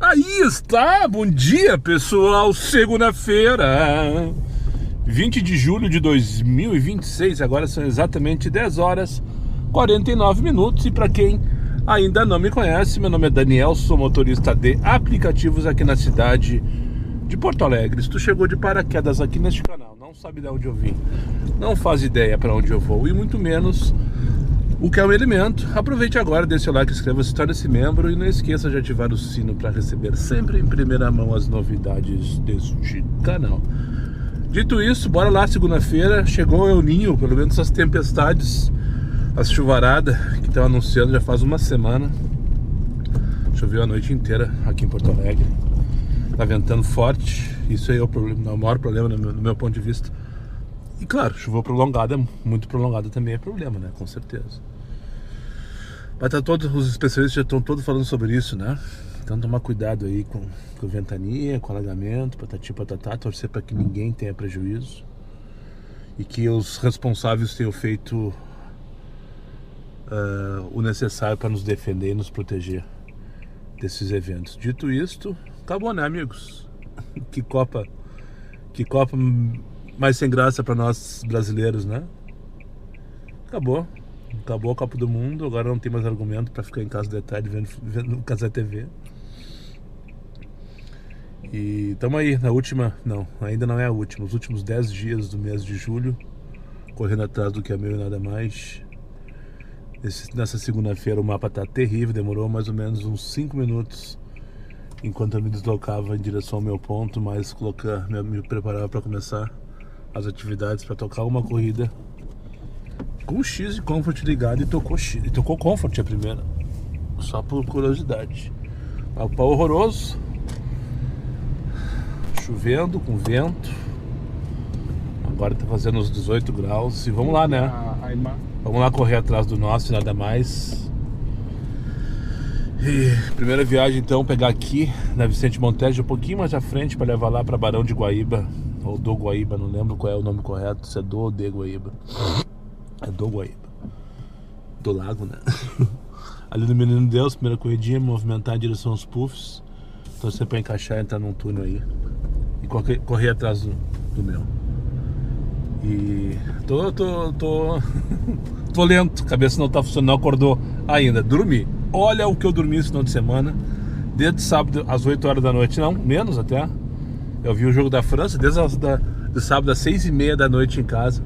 Aí está, bom dia pessoal, segunda-feira, 20 de julho de 2026, agora são exatamente 10 horas 49 minutos e para quem ainda não me conhece, meu nome é Daniel, sou motorista de aplicativos aqui na cidade de Porto Alegre. Se tu chegou de paraquedas aqui neste canal, não sabe de onde eu vim, não faz ideia para onde eu vou e muito menos o que é um elemento, aproveite agora, deixe o like, inscreva-se, torne-se membro e não esqueça de ativar o sino para receber sempre em primeira mão as novidades deste canal. Dito isso, bora lá, segunda-feira, chegou o El Ninho, pelo menos as tempestades, as chuvaradas que estão anunciando já faz uma semana. Choveu a noite inteira aqui em Porto Alegre, tá ventando forte, isso aí é o maior problema no meu ponto de vista. E claro, chuva prolongada, muito prolongada também é problema, né? Com certeza. Mas tá os especialistas já estão todos falando sobre isso, né? Então tomar cuidado aí com ventania, com alagamento, patati patatá, torcer para que ninguém tenha prejuízo. E que os responsáveis tenham feito o necessário para nos defender e nos proteger desses eventos. Dito isto, acabou, né, amigos? Que Copa mais sem graça para nós brasileiros, né? Acabou a Copa do Mundo, agora não tem mais argumento para ficar em casa de tarde vendo Cazé TV. E estamos aí na última, não, ainda não é a última, os últimos 10 dias do mês de julho, correndo atrás do que é meu e nada mais. Nessa segunda-feira o mapa tá terrível, demorou mais ou menos uns 5 minutos enquanto eu me deslocava em direção ao meu ponto, mas me preparava para começar as atividades para tocar uma corrida com o X e Comfort ligado e tocou Comfort a primeira, só por curiosidade. O pau horroroso, chovendo, com vento, agora tá fazendo uns 18 graus e vamos lá, né? Vamos lá correr atrás do nosso e nada mais. E primeira viagem então, pegar aqui na Vicente Montejo, um pouquinho mais à frente para levar lá para Barão de Guaíba ou do Guaíba, não lembro qual é o nome correto, se é do ou de Guaíba. É do Guaíba, do lago, né? Ali no Menino Deus, primeira corridinha, movimentar em direção aos puffs, torcer para encaixar e entrar num túnel aí e correr atrás do meu. E tô lento, cabeça não tá funcionando, não acordou ainda, dormi. Olha o que eu dormi esse final de semana, desde sábado às 8 horas da noite, não, menos até. Eu vi o jogo da França desde de sábado às 6h30 da noite em casa,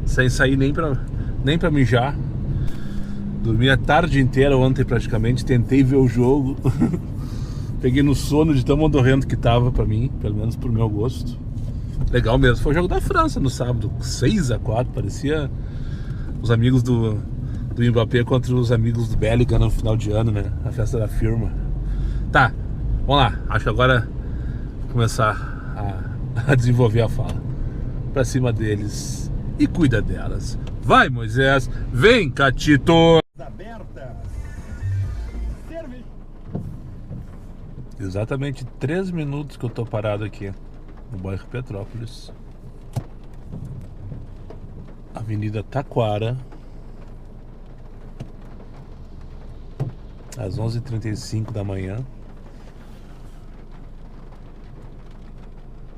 sem sair nem pra mijar. Dormi a tarde inteira ontem praticamente, tentei ver o jogo. Peguei no sono de tão modorrento que tava pra mim, pelo menos pro meu gosto. Legal mesmo, foi o jogo da França no sábado, 6-4, parecia os amigos do Mbappé contra os amigos do Bellingham no final de ano, né? A festa da firma. Tá, vamos lá, acho que agora vou começar a desenvolver a fala pra cima deles e cuida delas. Vai, Moisés, vem, Catito! Exatamente 3 minutos que eu tô parado aqui no bairro Petrópolis, Avenida Taquara, às 11h35 da manhã,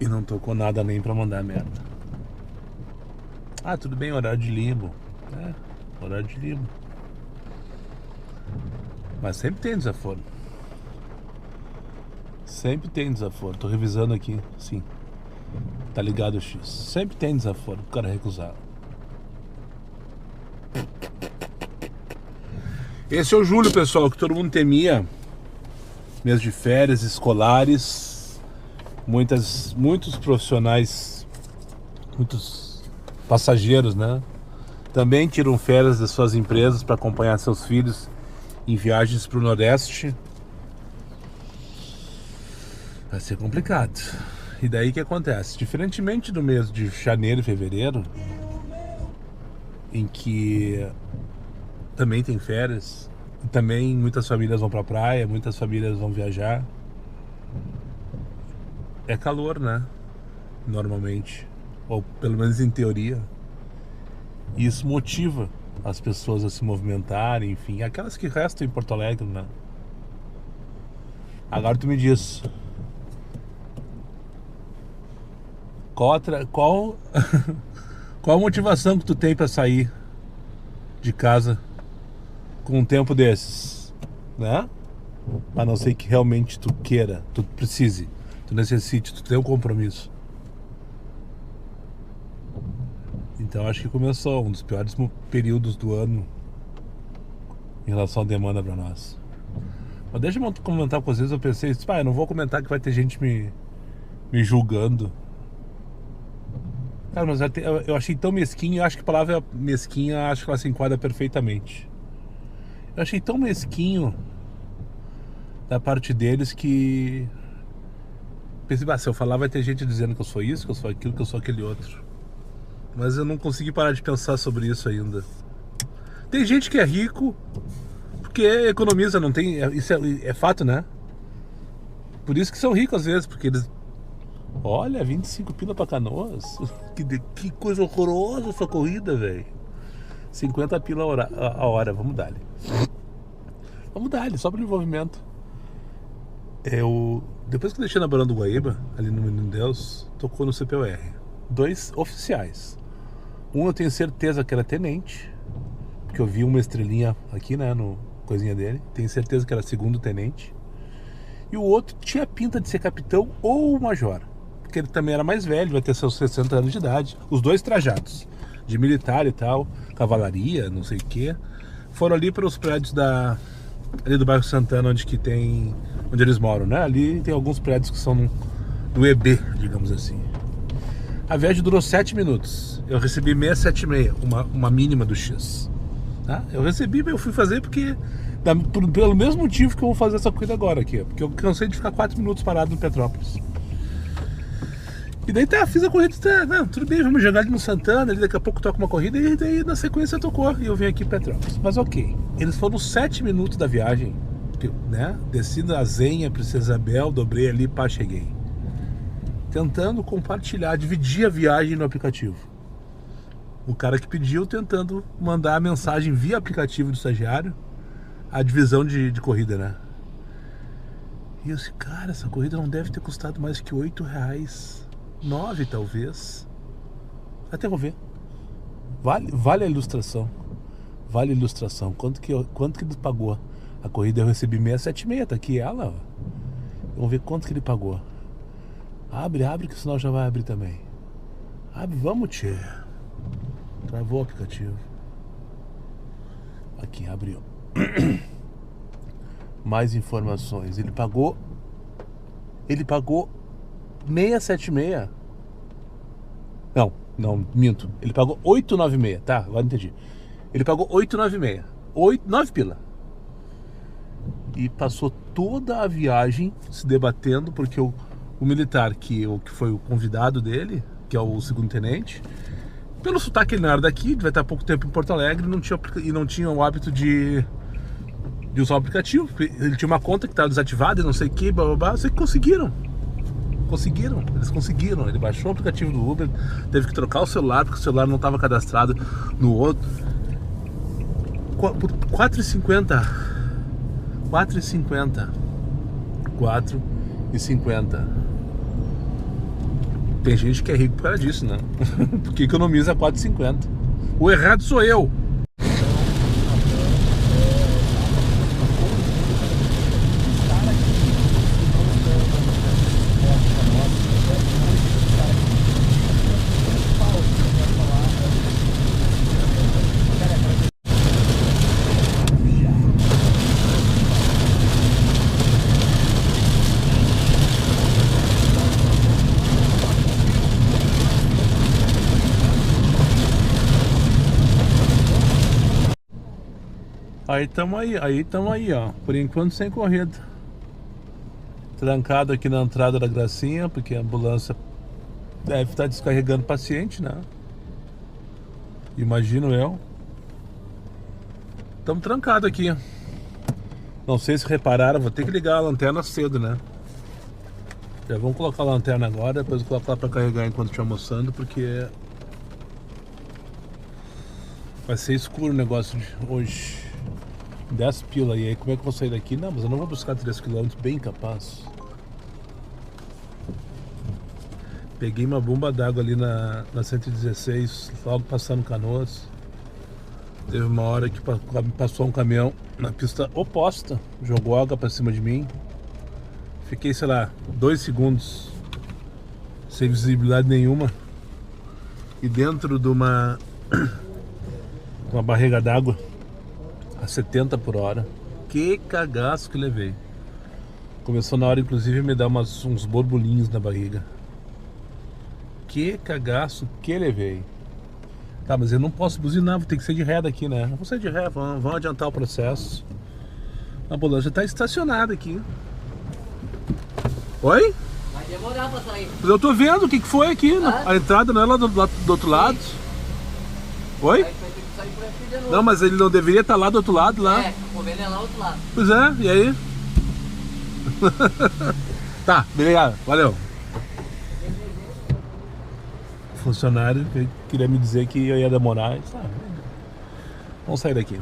e não tocou nada nem pra mandar merda. Ah, tudo bem, horário de limbo. Horário de limbo. Mas sempre tem desaforo. Sempre tem desaforo. Tô revisando aqui, sim. Tá ligado o X. Sempre tem desaforo pro cara recusar. Esse é o julho, pessoal, que todo mundo temia. Mês de férias escolares. Muitos profissionais, muitos passageiros, né? Também tiram férias das suas empresas para acompanhar seus filhos em viagens para o Nordeste. Vai ser complicado. E daí o que acontece? Diferentemente do mês de janeiro e fevereiro, em que também tem férias, e também muitas famílias vão pra praia, muitas famílias vão viajar. É calor, né? Normalmente, ou pelo menos em teoria. E isso motiva as pessoas a se movimentarem, enfim, aquelas que restam em Porto Alegre, né? Agora tu me diz, qual qual qual a motivação que tu tem pra sair de casa com um tempo desses, né? A não ser que realmente tu queira, tu precise, tu necessite, tu tenha um compromisso. Então acho que começou um dos piores períodos do ano em relação à demanda pra nós. Mas deixa eu comentar com vocês, eu pensei, eu não vou comentar que vai ter gente me julgando. Cara, mas eu achei tão mesquinho, eu acho que a palavra mesquinha, acho que ela se enquadra perfeitamente. Eu achei tão mesquinho da parte deles que pensei, se eu falar vai ter gente dizendo que eu sou isso, que eu sou aquilo, que eu sou aquele outro. Mas eu não consegui parar de pensar sobre isso ainda. Tem gente que é rico porque economiza, não tem, isso é fato, né? Por isso que são ricos às vezes, porque eles... Olha, 25 pila pra Canoas. Que coisa horrorosa essa corrida, velho. 50 pila a hora, vamos dar-lhe. Vamos dar-lhe, só pro envolvimento. Depois que eu deixei na Barão do Guaíba, ali no Menino Deus, tocou no CPUR. 2 oficiais. Um eu tenho certeza que era tenente, porque eu vi uma estrelinha aqui, né, no coisinha dele. Tenho certeza que era segundo tenente. E o outro tinha pinta de ser capitão ou major, porque ele também era mais velho, vai ter seus 60 anos de idade. Os dois trajados, de militar e tal, cavalaria, não sei o que. Foram ali para os prédios ali do bairro Santana, onde eles moram, né? Ali tem alguns prédios que são do EB, digamos assim. A viagem durou 7 minutos. Eu recebi 676, uma mínima do X. Tá? Eu fui fazer porque... pelo mesmo motivo que eu vou fazer essa corrida agora aqui, porque eu cansei de ficar 4 minutos parado no Petrópolis. E daí fiz a corrida, tudo bem, vamos jogar ali no Santana, ali daqui a pouco toca uma corrida, e daí na sequência tocou, e eu vim aqui em Petrópolis. Mas ok, eles foram 7 minutos da viagem, né? Desci da Zenha, Princesa Isabel, dobrei ali, pá, cheguei. Tentando compartilhar, dividir a viagem no aplicativo. O cara que pediu tentando mandar a mensagem via aplicativo do estagiário, a divisão de corrida, né? E eu disse, cara, essa corrida não deve ter custado mais que R$8, 9 talvez. Até vou ver. Vale a ilustração. Vale a ilustração. Quanto que ele pagou? A corrida eu recebi 676, tá aqui ela, ó. Vamos ver quanto que ele pagou. Abre que senão já vai abrir também. Abre, vamos, tchê. Travou o aplicativo. Aqui, abriu. Mais informações. Ele pagou 676. Não, minto. Ele pagou 896, tá? Agora entendi. Ele pagou 896. 9 pila. E passou toda a viagem se debatendo, porque o militar, que foi o convidado dele, que é o segundo tenente, pelo sotaque ele não era daqui, vai estar há pouco tempo em Porto Alegre, não tinha o hábito de usar o aplicativo. Ele tinha uma conta que estava desativada e não sei o que, blá blá blá. Sei que eles conseguiram. Ele baixou o aplicativo do Uber, teve que trocar o celular, porque o celular não estava cadastrado no outro. Por R$4,50. Tem gente que é rico por causa disso, né? Porque economiza R$4,50. O errado sou eu. Aí tamo aí, ó. Por enquanto sem corrida. Trancado aqui na entrada da Gracinha, porque a ambulância deve estar descarregando paciente, né? Imagino eu. Tamo trancado aqui. Não sei se repararam, vou ter que ligar a lanterna cedo, né? Já vamos colocar a lanterna agora, depois eu vou colocar pra carregar enquanto estiver almoçando, porque vai ser escuro o negócio de hoje. 10 pila. E aí, como é que eu vou sair daqui? Não, mas eu não vou buscar 3 km, bem capaz. Peguei uma bomba d'água ali na 116, logo passando Canoas. Teve uma hora que passou um caminhão na pista oposta, jogou água pra cima de mim. Fiquei, sei lá, 2 segundos sem visibilidade nenhuma. E dentro de uma barriga d'água a 70 por hora. Que cagaço que levei. Começou na hora, inclusive, a me dar uns borbulhinhos na barriga. Que cagaço que levei. Tá, mas eu não posso buzinar, vou ter que sair de ré daqui, né? Eu vou sair de ré, vamos adiantar o processo. A ambulância tá estacionada aqui. Oi? Vai demorar pra sair. Mas eu tô vendo o que foi aqui. A entrada não é lá do outro lado. Oi? Vai ter que sair por aqui de novo. Não, mas ele não deveria estar lá do outro lado, lá. É, o convênio é lá do outro lado. Pois é, e aí? Tá, obrigado, valeu. Funcionário que queria me dizer que eu ia demorar. Vamos sair daqui.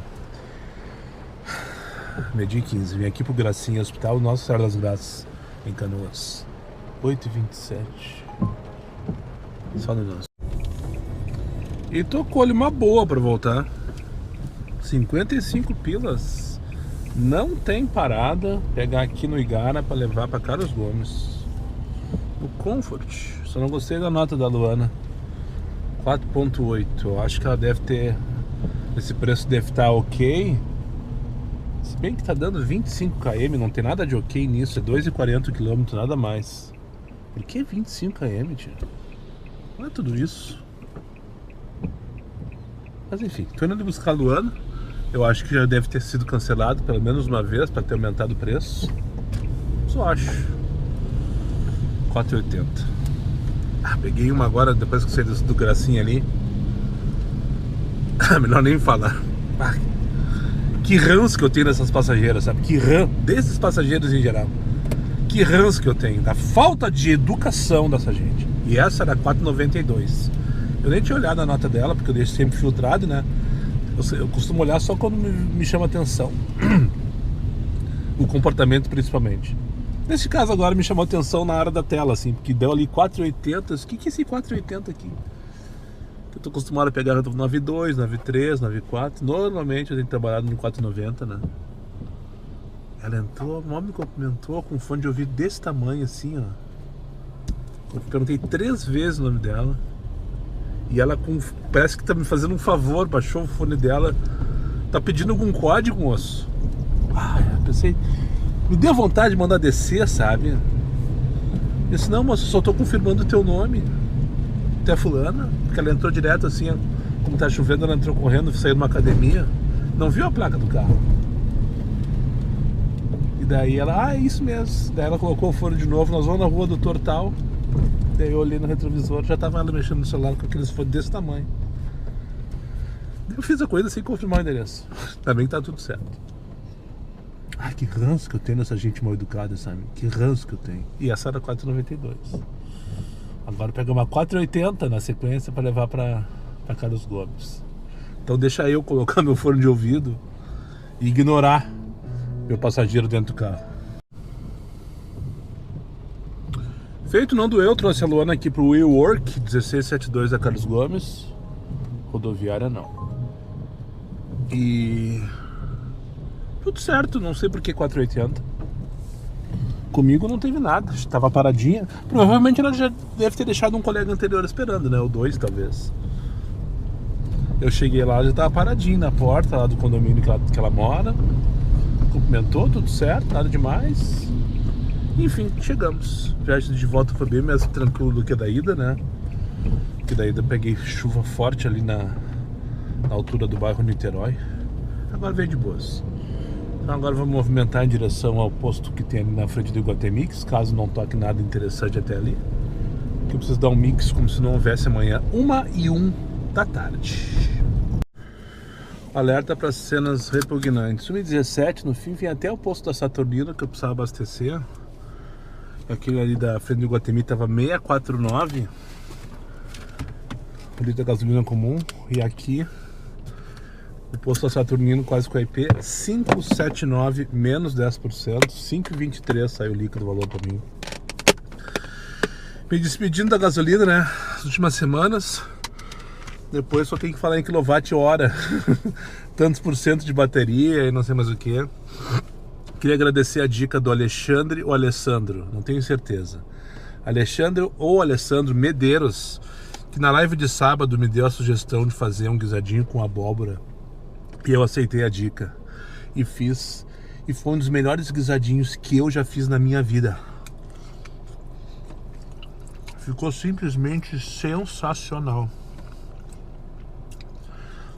Meio-dia e 15, vim aqui pro Gracinha Hospital Nossa Senhora das Graças, em Canoas. 8h27. Só no nosso. E tô com uma boa pra voltar. 55 pilas. Não tem parada. Pegar aqui no Igara pra levar pra Carlos Gomes. O Comfort. Só não gostei da nota da Luana. 4.8. Eu acho que ela deve ter... Esse preço deve estar ok. Se bem que tá dando 25 km. Não tem nada de ok nisso. É 2,40 km, nada mais. Por que 25 km, tio? Não é tudo isso. Mas enfim, tô indo buscar a Luana. Eu acho que já deve ter sido cancelado pelo menos uma vez para ter aumentado o preço. Só acho. 4,80. Peguei uma agora, depois que eu saí do Gracinha ali. Melhor nem falar. Que ranço que eu tenho dessas passageiras, sabe? Que ranço, desses passageiros em geral. Que ranço que eu tenho, da falta de educação dessa gente. E essa era 4,92. Eu nem tinha olhado a nota dela, porque eu deixo sempre filtrado, né? Eu costumo olhar só quando me chama atenção. O comportamento, principalmente. Nesse caso agora me chamou atenção na área da tela, assim, porque deu ali 4,80. O que é esse 4,80 aqui? Eu tô acostumado a pegar 9,2, 9,3, 9,4. Normalmente eu tenho trabalhado no 4,90, né? Ela entrou, mal me cumprimentou com um fone de ouvido desse tamanho, assim, ó. Eu perguntei 3 vezes o nome dela. E ela parece que tá me fazendo um favor, baixou o fone dela. Tá pedindo algum código, moço. Eu pensei... Me deu vontade de mandar descer, sabe? Eu disse, não, moço, eu só tô confirmando o teu nome. Tu é fulana? Porque ela entrou direto assim, ó. Como tá chovendo, ela entrou correndo, saiu de uma academia. Não viu a placa do carro. E daí ela, é isso mesmo. Daí ela colocou o fone de novo, nós vamos na rua do Tortal. Daí eu olhei no retrovisor, já tava ela mexendo no celular com aqueles fones desse tamanho. Eu fiz a coisa sem confirmar o endereço. Ainda bem que tá tudo certo. Que ranço que eu tenho nessa gente mal educada, sabe? Que ranço que eu tenho. E essa era 4,92. Agora pega uma 4,80 na sequência para levar para Carlos Gomes. Então deixa eu colocar meu fone de ouvido e ignorar meu passageiro dentro do carro. Feito, não doeu, trouxe a Luana aqui pro WeWork 1672 da Carlos Gomes. Rodoviária não. E... tudo certo, não sei por que 4,80. Comigo não teve nada, estava paradinha. Provavelmente ela já deve ter deixado um colega anterior esperando, né? Ou 2 talvez. Eu cheguei lá, ela já estava paradinha na porta lá do condomínio que ela mora. Cumprimentou, tudo certo, nada demais. Enfim, chegamos. Viagem de volta foi bem mais tranquilo do que a da ida, né? Porque da ida eu peguei chuva forte ali na altura do bairro Niterói. Agora veio de boas. Então agora vamos movimentar em direção ao posto que tem ali na frente do Iguatemix, caso não toque nada interessante até ali. Que eu preciso dar um mix como se não houvesse amanhã, 1h01 da tarde. Alerta para cenas repugnantes. 1h17, no fim, vem até o posto da Saturnina que eu precisava abastecer. Aquele ali da frente do Iguatemi tava 649 o litro da gasolina comum. E aqui O posto Saturnino quase com a IP 5,79 menos 10%, 5,23 saiu o líquido valor para mim. Me despedindo da gasolina, né? As últimas semanas. Depois só tem que falar em quilowatt-hora. Tantos por cento de bateria e não sei mais o que. Queria agradecer a dica do Alexandre ou Alessandro, não tenho certeza. Alexandre ou Alessandro Medeiros, que na live de sábado me deu a sugestão de fazer um guisadinho com abóbora. E eu aceitei a dica. E fiz. E foi um dos melhores guisadinhos que eu já fiz na minha vida. Ficou simplesmente sensacional.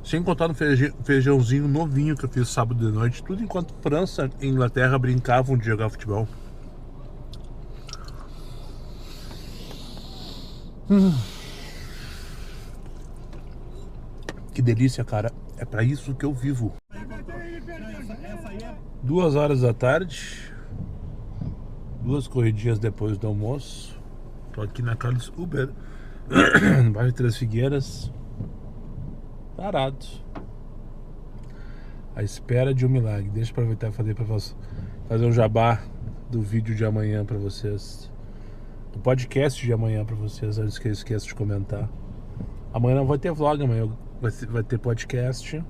Sem contar no feijãozinho novinho que eu fiz sábado de noite. Tudo enquanto França e Inglaterra brincavam de jogar futebol. Que delícia, cara. É pra isso que eu vivo. 2 horas da tarde. 2 corridinhas depois do almoço. Tô aqui na Carlos Uber, no bairro de Três Figueiras, parado, à espera de um milagre. Deixa eu aproveitar e fazer um jabá do vídeo de amanhã pra vocês, do podcast de amanhã pra vocês, antes que eu esqueça de comentar. Amanhã não vai ter vlog, amanhã vai ter podcast.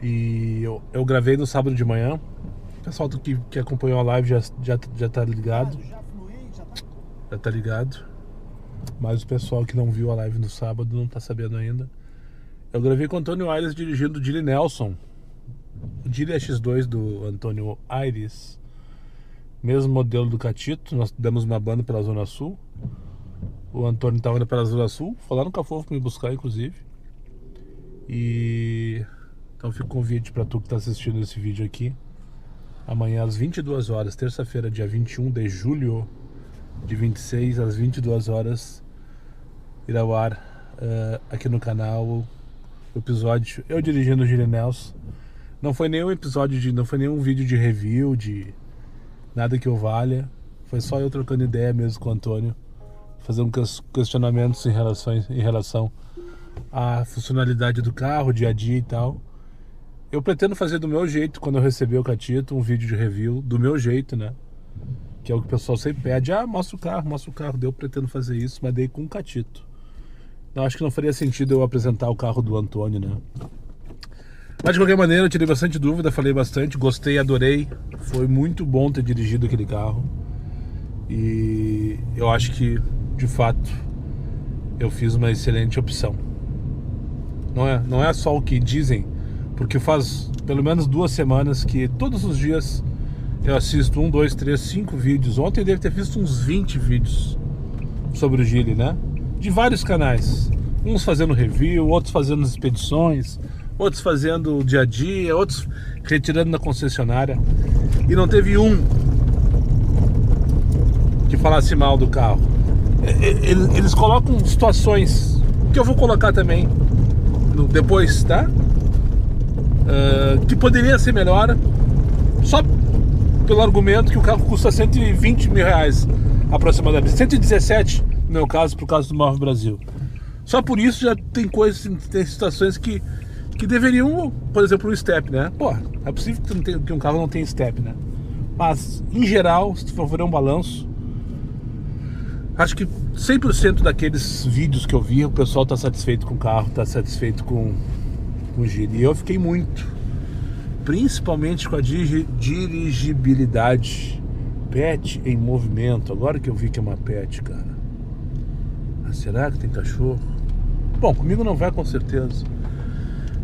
E eu gravei no sábado de manhã. O pessoal que acompanhou a live já tá ligado. Já tá ligado. Mas o pessoal que não viu a live no sábado não tá sabendo ainda. Eu gravei com o Antônio Aires dirigindo o Dili Nelson, o Dili X2 do Antônio Aires, mesmo modelo do Catito. Nós demos uma banda pela Zona Sul. O Antônio tava indo pela Zona Sul, foi lá no Cafofo me buscar, inclusive. E então fica o convite pra tu que tá assistindo esse vídeo aqui. Amanhã às 22 horas, terça-feira, dia 21 de julho de 26 às 22 horas, irá ao ar aqui no canal o episódio eu dirigindo o Dili Nelson. Não foi nenhum episódio não foi nenhum vídeo de review, de nada que eu valha. Foi só eu trocando ideia mesmo com o Antônio, fazendo questionamentos em relação à funcionalidade do carro, dia a dia e tal. Eu pretendo fazer do meu jeito, quando eu receber o Catito, um vídeo de review do meu jeito, né? Que é o que o pessoal sempre pede. mostra o carro. Eu pretendo fazer isso, mas daí com o Catito. Eu acho que não faria sentido eu apresentar o carro do Antônio, né? Mas de qualquer maneira, eu tirei bastante dúvida, falei bastante, gostei, adorei. Foi muito bom ter dirigido aquele carro. E eu acho que, de fato, eu fiz uma excelente opção. Não é só o que dizem, porque faz pelo menos 2 semanas que todos os dias eu assisto 1, 2, 3, 5 vídeos. Ontem eu devo ter visto uns 20 vídeos sobre o Dili, né? De vários canais. Uns fazendo review, outros fazendo expedições, outros fazendo o dia a dia, outros retirando na concessionária. E não teve um que falasse mal do carro. Eles colocam situações que eu vou colocar também depois, tá? Que poderia ser melhor, só pelo argumento que o carro custa 120 mil reais aproximadamente, 117 no meu caso, por causa do Move Brasil. Só por isso já tem situações que deveriam, por exemplo, um step, né? Pô, é possível que um carro não tenha step, né? Mas, em geral, se tu for ver um balanço, acho que 100% daqueles vídeos que eu vi, o pessoal tá satisfeito com o carro, tá satisfeito com o Dili. E eu fiquei muito, principalmente com a dirigibilidade. Pet em movimento. Agora que eu vi que é uma pet, cara. Será que tem cachorro? Bom, comigo não vai, com certeza.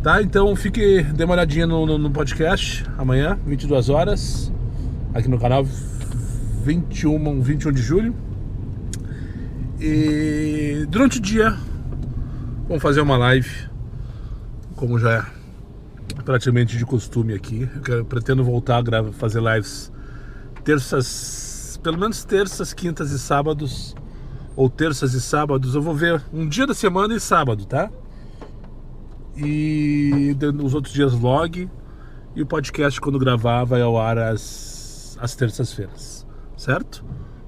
Tá, então dê uma olhadinha no podcast amanhã, 22 horas, aqui no canal, 21 de julho. E durante o dia vamos fazer uma live, como já é praticamente de costume aqui. Eu pretendo voltar a fazer lives pelo menos terças, quintas e sábados, ou terças e sábados. Eu vou ver um dia da semana e sábado, tá? E os outros dias vlog. E o podcast, quando gravar, vai ao ar às terças-feiras, certo?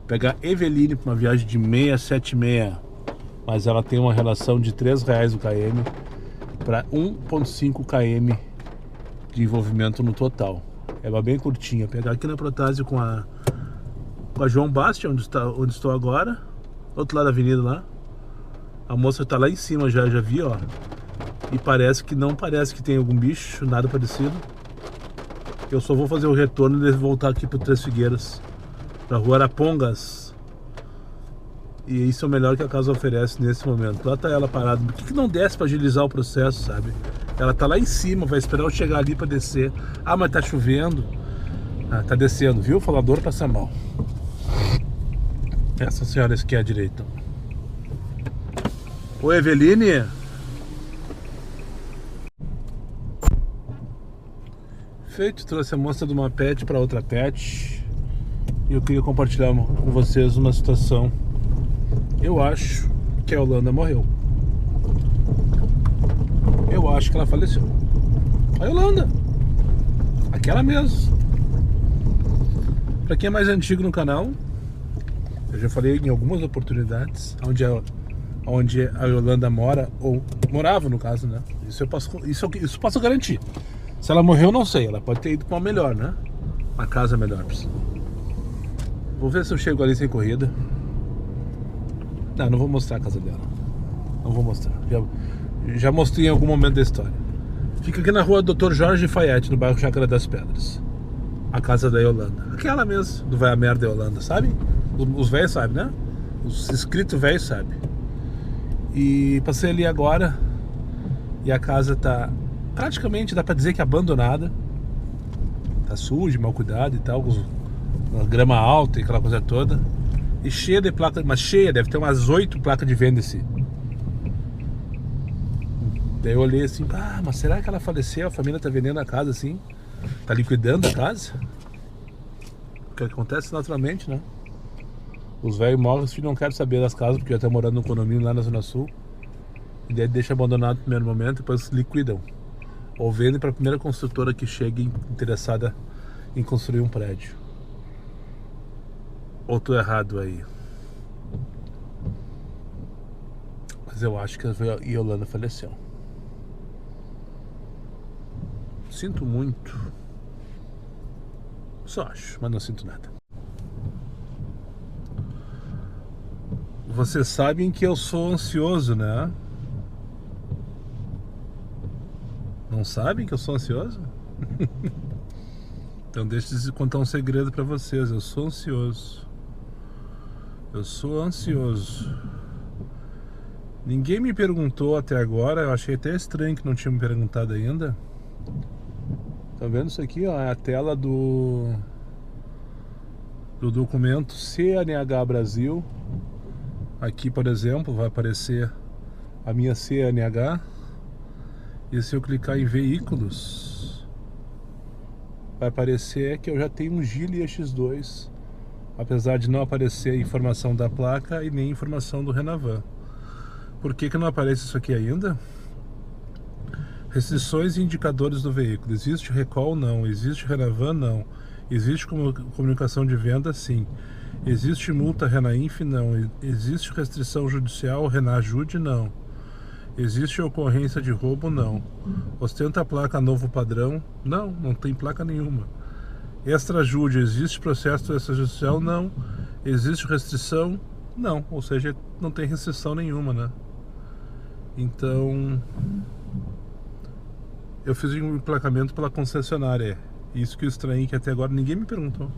Pegar Eveline para uma viagem de 676, mas ela tem uma relação de R$3 o km. para 1,5 km de envolvimento no total. Ela é bem curtinha. Pegar aqui na Protásio com a João Bastia, onde estou agora, outro lado da avenida lá. A moça está lá em cima, já vi, ó. E não parece que tem algum bicho, nada parecido. Eu só vou fazer o retorno e devo voltar aqui para Três Figueiras, para Rua Arapongas. E isso é o melhor que a casa oferece nesse momento. Lá tá ela parada. Por que não desce para agilizar o processo, sabe? Ela tá lá em cima, vai esperar eu chegar ali para descer. Ah, mas tá chovendo. Ah, tá descendo, viu? O falador passa mal. Essa senhora aqui à direita. Oi, Eveline. Feito, trouxe a moça de uma pet para outra pet. E eu queria compartilhar com vocês uma situação. Eu acho que a Yolanda morreu. Eu acho que ela faleceu. A Yolanda, aquela mesmo. Para quem é mais antigo no canal, eu já falei em algumas oportunidades onde a Yolanda mora, ou morava no caso, né? Isso eu posso garantir. Se ela morreu, não sei. Ela pode ter ido para uma melhor, né? Uma casa melhor. Vou ver se eu chego ali sem corrida. Não vou mostrar a casa dela. Não vou mostrar. Já mostrei em algum momento da história. Fica aqui na rua Dr. Jorge Fayette, no bairro Chácara das Pedras. A casa da Yolanda. Aquela mesmo, do Vai a Merda Yolanda, sabe? Os velhos sabem, né? Os inscritos velhos sabem. E passei ali agora. E a casa tá praticamente, dá pra dizer que abandonada. Tá suja, mal cuidada e tal. Uma grama alta e aquela coisa toda. E cheia de placa, mas cheia, deve ter umas 8 placas de venda-se. Daí eu olhei assim, mas será que ela faleceu? A família tá vendendo a casa assim? Tá liquidando a casa? O que acontece naturalmente, né? Os velhos morrem, os filhos não querem saber das casas, porque já estão morando no condomínio lá na Zona Sul. E daí deixa abandonado no primeiro momento, depois liquidam. Ou vendem para a primeira construtora que chegue interessada em construir um prédio. Ou tô errado aí? Mas eu acho que a Yolanda faleceu. Sinto muito. Só acho, mas não sinto nada. Vocês sabem que eu sou ansioso, né? Não sabem que eu sou ansioso? Então deixa eu contar um segredo pra vocês. Eu sou ansioso. Eu sou ansioso. Ninguém me perguntou até agora. Eu achei até estranho que não tinha me perguntado ainda. Tá vendo isso aqui, ó? É a tela do documento CNH Brasil. Aqui, por exemplo, vai aparecer a minha CNH. E se eu clicar em veículos, vai aparecer que eu já tenho um Gilia X2, apesar de não aparecer a informação da placa e nem a informação do Renavan. Por que não aparece isso aqui ainda? Restrições e indicadores do veículo. Existe recall? Não. Existe Renavan? Não. Existe comunicação de venda? Sim. Existe multa Renainf? Não. Existe restrição judicial Renajude? Não. Existe ocorrência de roubo? Não. Ostenta a placa novo padrão? Não, não tem placa nenhuma. Extrajude, existe processo extrajudicial? Não. Existe restrição? Não, ou seja, não tem restrição nenhuma, né? Então, eu fiz um emplacamento pela concessionária. Isso que eu estranhei, que até agora ninguém me perguntou.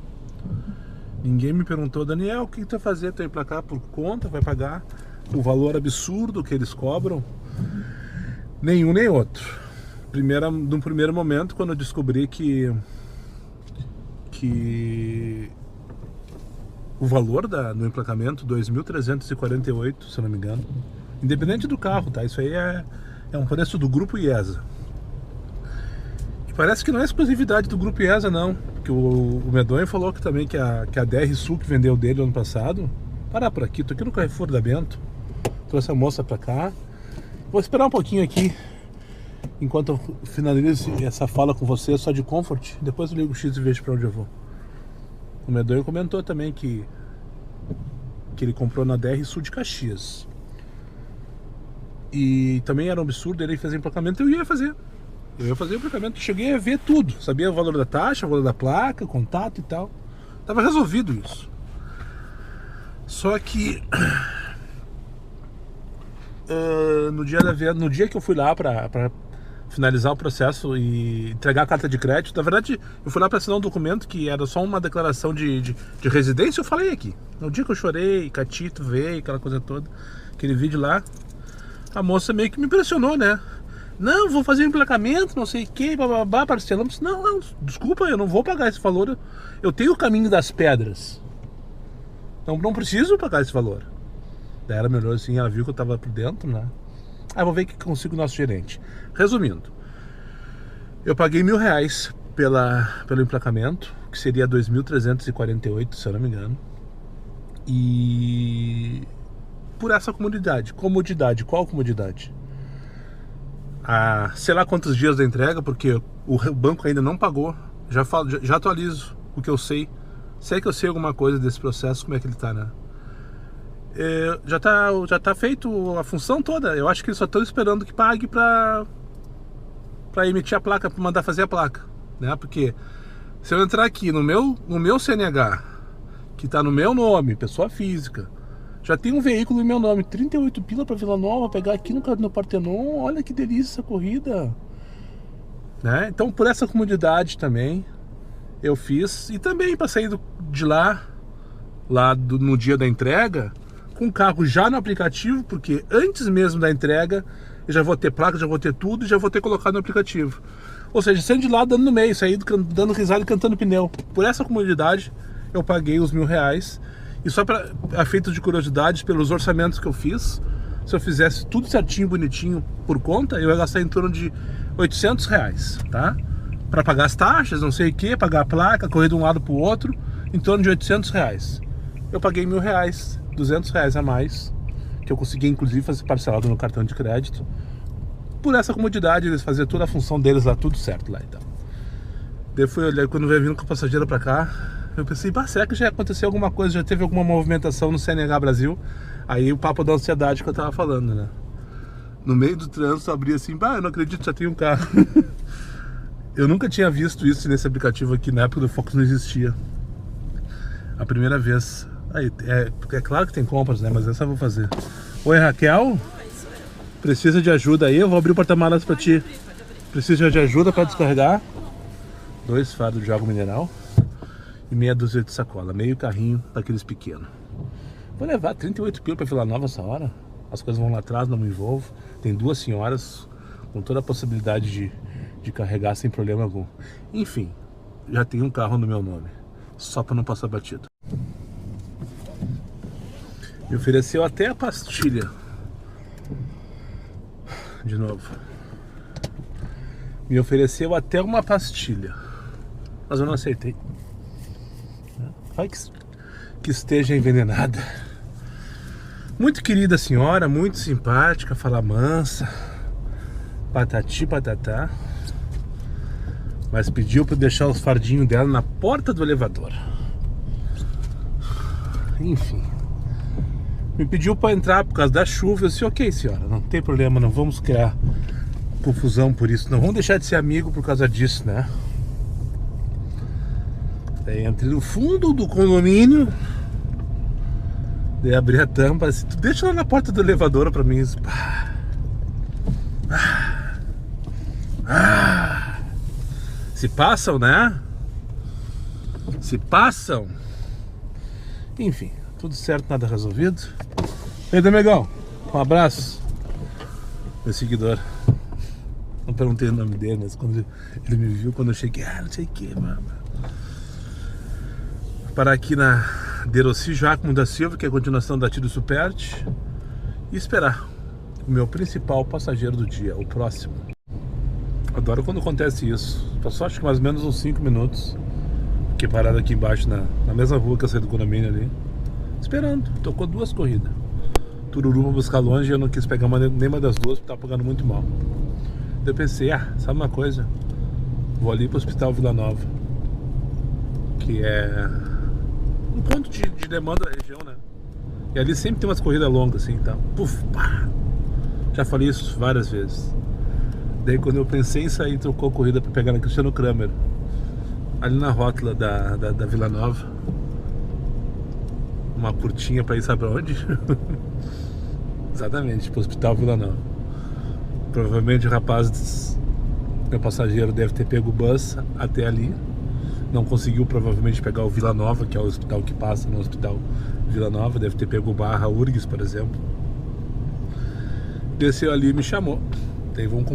Ninguém me perguntou, Daniel, o que tu vai fazer? Tu vai emplacar por conta? Vai pagar o valor absurdo que eles cobram? Nenhum nem outro. No primeiro momento, quando eu descobri que o valor do emplacamento, 2.348, se eu não me engano, independente do carro, tá? Isso aí é um preço do Grupo IESA. E parece que não é exclusividade do Grupo IESA, não. Porque o Medonho falou que também que a DR Sul, que vendeu dele ano passado. Parar por aqui, tô aqui no Carrefour da Bento. Trouxe a moça pra cá. Vou esperar um pouquinho aqui enquanto eu finalizo essa fala com você só de Comfort. Depois eu ligo o X e vejo pra onde eu vou. O Medonho comentou também que ele comprou na DR Sul de Caxias. E também era um absurdo ele fazer emplacamento, eu ia fazer. Eu ia fazer o emplacamento, cheguei a ver tudo. Sabia o valor da taxa, o valor da placa, contato e tal. Tava resolvido isso. Só que no dia que eu fui lá pra finalizar o processo e entregar a carta de crédito, na verdade eu fui lá para assinar um documento que era só uma declaração de residência. Eu falei aqui, no dia que eu chorei, Catito veio, aquela coisa toda, aquele vídeo lá, a moça meio que me impressionou, né? Não, vou fazer um emplacamento, não sei o que, bababá, parcelamos. Não, desculpa, eu não vou pagar esse valor. Eu tenho o caminho das pedras. Então não preciso pagar esse valor. Daí ela me olhou assim, ela viu que eu tava por dentro, né? Ah, vou ver o que consigo o nosso gerente. Resumindo, eu paguei R$1.000 pelo emplacamento, que seria 2.348, se eu não me engano. E por essa comodidade. Qual comodidade? Sei lá quantos dias da entrega, porque o banco ainda não pagou. Já atualizo o que eu sei. Sei que eu sei alguma coisa desse processo, como é que ele tá, né? Já tá feito a função toda. Eu acho que eles só estão esperando que pague pra emitir a placa, pra mandar fazer a placa, né? Porque se eu entrar aqui no meu CNH, que tá no meu nome, pessoa física, já tem um veículo em meu nome, 38 pila pra Vila Nova, pegar aqui no Partenon. Olha que delícia essa corrida, né? Então por essa comodidade também eu fiz. E também para sair de lá no dia da entrega, com o carro já no aplicativo, porque antes mesmo da entrega eu já vou ter placa, já vou ter tudo e já vou ter colocado no aplicativo. Ou seja, saindo de lá dando no meio, sair dando risada e cantando pneu. Por essa comodidade eu paguei os R$1.000. E só para efeito de curiosidade, pelos orçamentos que eu fiz, se eu fizesse tudo certinho, bonitinho por conta, eu ia gastar em torno de R$800, tá? Para pagar as taxas, não sei o que, pagar a placa, correr de um lado para o outro, em torno de R$800. Eu paguei R$1.000, R$200 a mais, que eu consegui inclusive fazer parcelado no cartão de crédito. Por essa comodidade, eles faziam toda a função deles lá, tudo certo lá, então. Daí fui olhar, quando veio vindo com a passageira para cá, eu pensei, será que já aconteceu alguma coisa, já teve alguma movimentação no CNH Brasil? Aí o papo da ansiedade que eu tava falando, né? No meio do trânsito, abri assim, eu não acredito, já tem um carro. Eu nunca tinha visto isso nesse aplicativo aqui, na época do Focus não existia. A primeira vez. Aí, é claro que tem compras, né? Mas essa eu vou fazer. Oi, Raquel? Precisa de ajuda aí? Eu vou abrir o porta-malas pra ti. Precisa de ajuda para descarregar? 2 fardos de água mineral e meia dúzia de sacola, meio carrinho daqueles pequenos. Vou levar 38 pila para Vila Nova essa hora. As coisas vão lá atrás, não me envolvo. Tem 2 senhoras com toda a possibilidade de carregar sem problema algum. Enfim, já tem um carro no meu nome, só para não passar batido. Me ofereceu até a pastilha. De novo. Me ofereceu até uma pastilha, mas eu não aceitei. Vai que esteja envenenada. Muito querida a senhora, muito simpática, fala mansa, patati patatá, mas pediu para deixar os fardinhos dela na porta do elevador. Enfim, me pediu para entrar por causa da chuva. Eu disse, ok senhora, não tem problema, não vamos criar confusão por isso, não vamos deixar de ser amigo por causa disso, né? Daí entrei no fundo do condomínio, daí abri a tampa, assim, tu deixa lá na porta do elevador pra mim. Se passam, né? Se passam. Enfim, tudo certo, nada resolvido. Ei, Domegão, um abraço. Meu seguidor. Não perguntei o nome dele, mas quando ele me viu, quando eu cheguei, não sei o que, mano. Parar aqui na Deroci Jacomo da Silva, que é a continuação da Tiro Superti, e esperar o meu principal passageiro do dia, o próximo. Adoro quando acontece isso. Passou acho que mais ou menos uns 5 minutos. Fiquei parado aqui embaixo na mesma rua que eu saí do condomínio ali, esperando. Tocou 2 corridas. Tururu pra buscar longe e eu não quis pegar nenhuma das 2 porque tava pagando muito mal. Daí eu pensei, sabe uma coisa? Vou ali pro Hospital Vila Nova, que é um ponto de demanda da região, né? E ali sempre tem umas corridas longas assim, tá? Puf, pá. Já falei isso várias vezes. Daí quando eu pensei em sair, trocou a corrida para pegar na Cristiano Kramer, ali na rótula da Vila Nova. Uma curtinha para ir, sabe pra onde? Exatamente, pro Hospital Vila Nova. Provavelmente o rapaz, meu passageiro, deve ter pego o bus até ali. Não conseguiu provavelmente pegar o Vila Nova, que é o hospital que passa no Hospital Vila Nova. Deve ter pego o Barra URGS, por exemplo. Desceu ali e me chamou. Daí vamos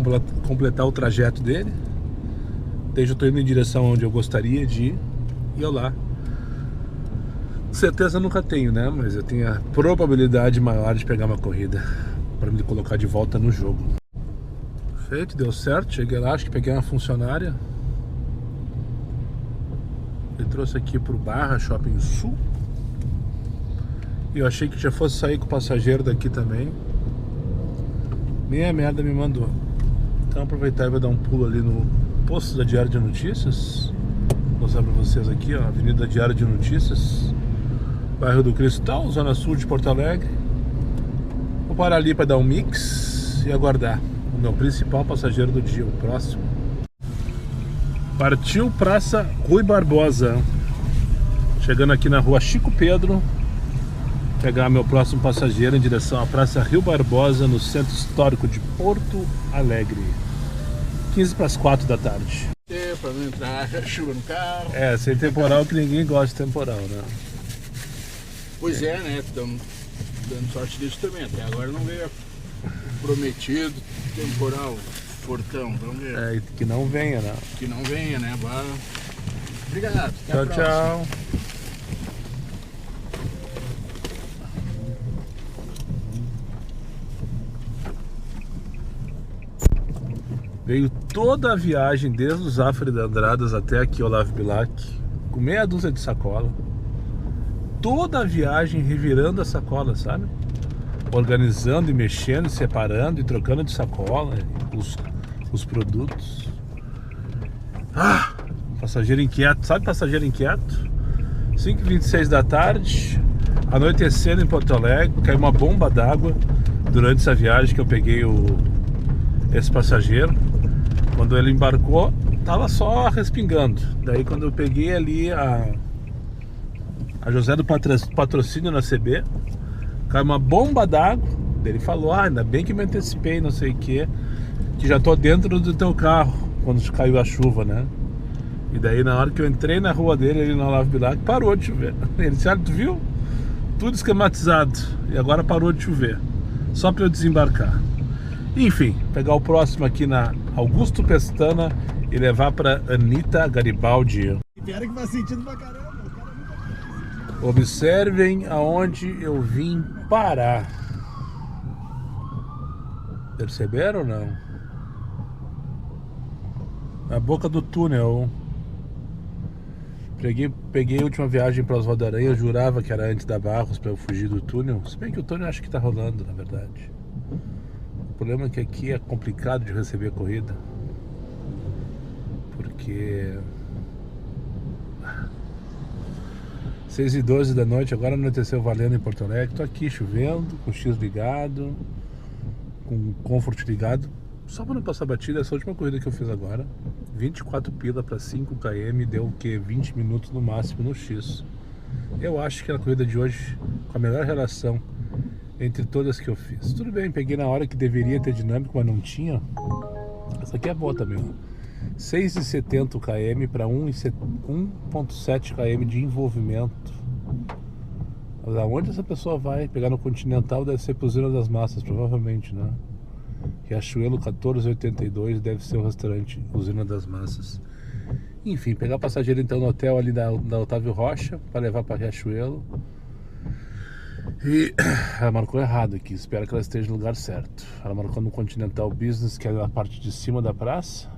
completar o trajeto dele. Daí eu tô indo em direção onde eu gostaria de ir. E eu lá. Certeza nunca tenho, né? Mas eu tenho a probabilidade maior de pegar uma corrida para me colocar de volta no jogo. Feito, deu certo. Cheguei lá, acho que peguei uma funcionária. Ele trouxe aqui pro Barra Shopping Sul. E eu achei que já fosse sair com o passageiro daqui também. Nem a merda me mandou. Então aproveitar e vou dar um pulo ali no posto da Diário de Notícias. Vou mostrar pra vocês aqui, ó, Avenida Diário de Notícias, bairro do Cristal, zona sul de Porto Alegre. Vou parar ali para dar um mix e aguardar o meu principal passageiro do dia, o próximo. Partiu Praça Rui Barbosa. Chegando aqui na rua Chico Pedro, pegar meu próximo passageiro em direção à Praça Rio Barbosa, no centro histórico de Porto Alegre. 15 para as 4 da tarde. Para não entrar chuva no carro. É, sem temporal, que ninguém gosta de temporal, né? Pois é, né? Estamos dando sorte disso também. Até agora não veio prometido temporal, fortão. Vamos ver. É, que não venha, né? Que não venha, né? Obrigado. Até Tchau, a próxima. tchau. Veio toda a viagem, desde o Zafre de Andradas até aqui, Olavo Bilac, com meia dúzia de sacola. Toda a viagem revirando a sacola, sabe? Organizando e mexendo, separando e trocando de sacola os produtos. Ah, passageiro inquieto, sabe passageiro inquieto? 5h26 da tarde, anoitecendo em Porto Alegre, caiu uma bomba d'água durante essa viagem que eu peguei esse passageiro. Quando ele embarcou, tava só respingando. Daí quando eu peguei ali a José do Patrocínio na CB, caiu uma bomba d'água. Ele falou, ainda bem que me antecipei, não sei o que já tô dentro do teu carro quando caiu a chuva, né? E daí na hora que eu entrei na rua dele, ali no Olavo Bilac, parou de chover. Ele disse, olha, tu viu? Tudo esquematizado. E agora parou de chover. Só para eu desembarcar. Enfim, pegar o próximo aqui na Augusto Pestana e levar para Anitta Garibaldi. Pior que faz sentido pra caramba. Observem aonde eu vim parar. Perceberam ou não? Na boca do túnel. Peguei a última viagem para Oswaldo Aranha, jurava que era antes da Barros para eu fugir do túnel. Se bem que o túnel acho que tá rolando, na verdade. O problema é que aqui é complicado de receber corrida. Porque 6h12 da noite, agora anoiteceu valendo em Porto Alegre. Tô aqui chovendo, com o X ligado, com o Comfort ligado. Só para não passar batida, essa última corrida que eu fiz agora, 24 pila para 5 km, deu o que? 20 minutos no máximo no X. Eu acho que a corrida de hoje, com a melhor relação entre todas que eu fiz. Tudo bem, peguei na hora que deveria ter dinâmico, mas não tinha. Essa aqui é boa também, ó. 6,70 km para 1,7 km de envolvimento. Aonde essa pessoa vai? Pegar no Continental deve ser Usina das Massas, provavelmente, né? Riachuelo 1482 deve ser o restaurante Usina das Massas. Enfim, pegar passageiro então no hotel ali da Otávio Rocha para levar para Riachuelo. E ela marcou errado aqui, espero que ela esteja no lugar certo. Ela marcou no Continental Business, que é na parte de cima da praça.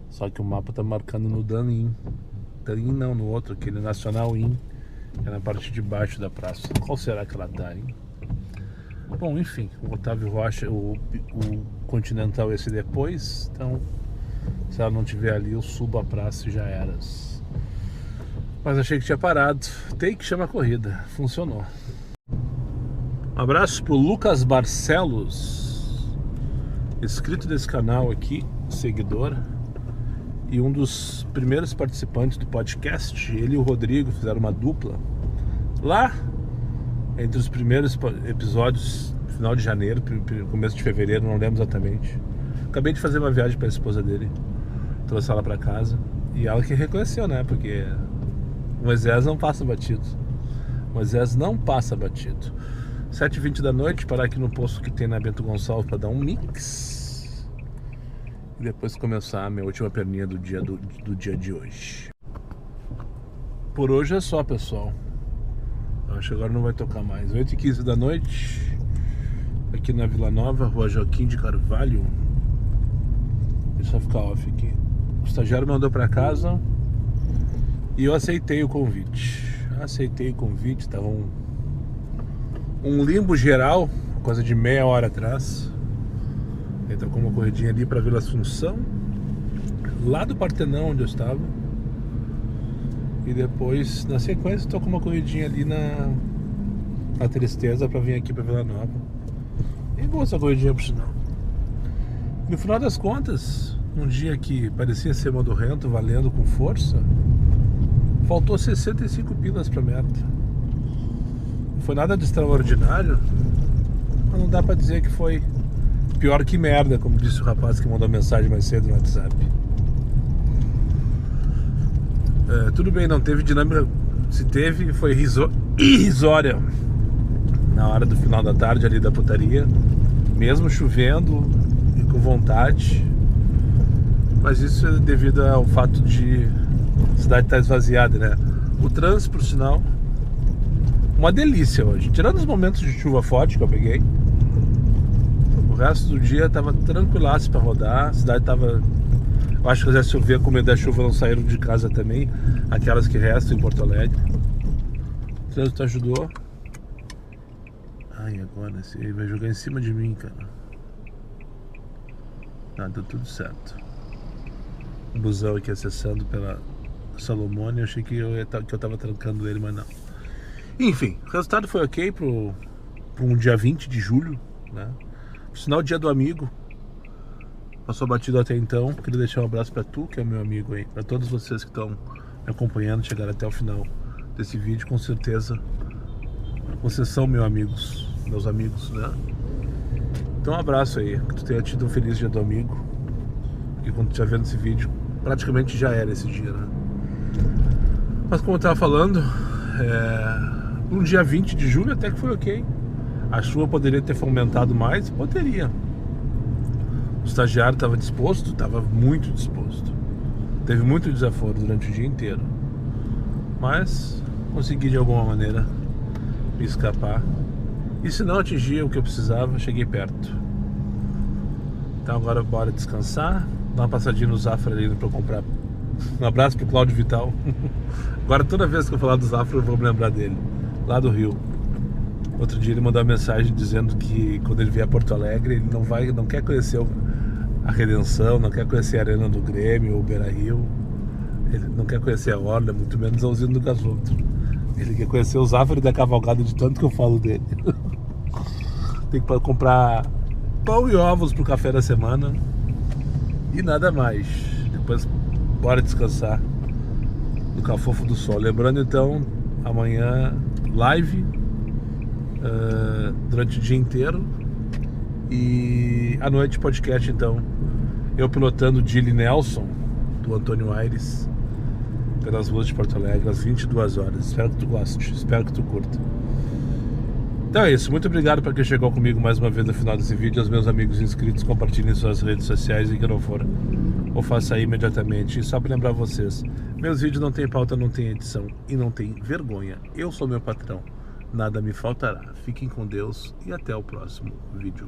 Só que o mapa tá marcando no Dan-In. Dan-In não, no outro, aquele Nacional In, que é na parte de baixo da praça. Qual será que ela tá, hein? Bom, enfim, o Otávio Rocha, o Continental esse depois. Então, se ela não tiver ali, eu subo a praça e já era. Mas achei que tinha parado. Tem que chamar a corrida. Funcionou. Um abraço pro Lucas Barcelos. inscrito desse canal aqui, seguidor, e um dos primeiros participantes do podcast. Ele e o Rodrigo fizeram uma dupla lá entre os primeiros episódios, final de janeiro, começo de fevereiro, não lembro exatamente. Acabei de fazer uma viagem para a esposa dele, trouxe ela para casa e ela que reconheceu, né? Porque Moisés não passa batido. Moisés não passa batido. 7h20 da noite, parar aqui no posto que tem na Bento Gonçalves para dar um mix e depois começar a minha última perninha do dia de hoje. Por hoje é só, pessoal. Acho que agora não vai tocar mais. 8h15 da noite, aqui na Vila Nova, Rua Joaquim de Carvalho. Deixa eu ficar off aqui. O estagiário me mandou pra casa e eu aceitei o convite. Tava um limbo geral, coisa de meia hora atrás. Então, com uma corridinha ali pra Vila Assunção, lá do Partenão onde eu estava. E depois, na sequência, tô com uma corridinha ali na Tristeza pra vir aqui pra Vila Nova. E boa essa corridinha pro sinal. No final das contas, um dia que parecia ser modorrento, valendo com força, faltou 65 pilas pra meta. Não foi nada de extraordinário, mas não dá pra dizer que foi pior que merda, como disse o rapaz que mandou mensagem mais cedo no WhatsApp. Tudo bem, não teve dinâmica. Se teve, foi irrisória na hora do final da tarde ali da putaria, mesmo chovendo e com vontade. Mas isso é devido ao fato de a cidade estar esvaziada, né? O trânsito, por sinal, uma delícia hoje. Tirando os momentos de chuva forte que eu peguei, o resto do dia tava tranquilaço pra rodar. A cidade tava... Eu acho que se chover, com medo da chuva, não saíram de casa também, aquelas que restam em Porto Alegre. O trânsito ajudou. Ai, agora esse aí vai jogar em cima de mim, cara. Deu tudo certo. O busão aqui acessando pela Salomone. Eu achei que eu tava trancando ele, mas não. Enfim, o resultado foi ok pro um dia 20 de julho, né? Por sinal, dia do amigo. Passou batido até então. Queria deixar um abraço pra tu, que é meu amigo aí, pra todos vocês que estão me acompanhando, chegaram até o final desse vídeo. Com certeza vocês são meus amigos, né? Então um abraço aí, que tu tenha tido um feliz dia do amigo. E quando tu estiver vendo esse vídeo, praticamente já era esse dia, né? Mas como eu tava falando, um dia 20 de julho até que foi ok. A chuva poderia ter fomentado mais? Poderia. O estagiário estava disposto, estava muito disposto. Teve muito desaforo durante o dia inteiro. Mas consegui de alguma maneira me escapar. E se não atingia o que eu precisava, cheguei perto. Então agora bora descansar. Dar uma passadinha no Zafra ali pra eu comprar. Um abraço pro Cláudio Vital. Agora toda vez que eu falar do Zafra eu vou me lembrar dele. Lá do Rio. Outro dia ele mandou uma mensagem dizendo que quando ele vier a Porto Alegre ele não quer conhecer a Redenção, não quer conhecer a Arena do Grêmio ou o Beira-Rio. Ele não quer conhecer a Orla, muito menos a usina do gasômetro. Ele quer conhecer o Zafra da Cavalgada, de tanto que eu falo dele. Tem que comprar pão e ovos pro café da semana e nada mais. Depois bora descansar no Cafofo do Sol. Lembrando então, amanhã live durante o dia inteiro e à noite podcast. Então eu pilotando Gilly Nelson do Antônio Aires pelas ruas de Porto Alegre às 22 horas. Espero que tu goste, espero que tu curta. Então é isso, muito obrigado para quem chegou comigo mais uma vez no final desse vídeo. Aos meus amigos inscritos, compartilhem suas redes sociais, e que não for, ou faça aí imediatamente. E só para lembrar vocês, meus vídeos não tem pauta, não tem edição e não tem vergonha. Eu sou meu patrão, nada me faltará. Fiquem com Deus e até o próximo vídeo.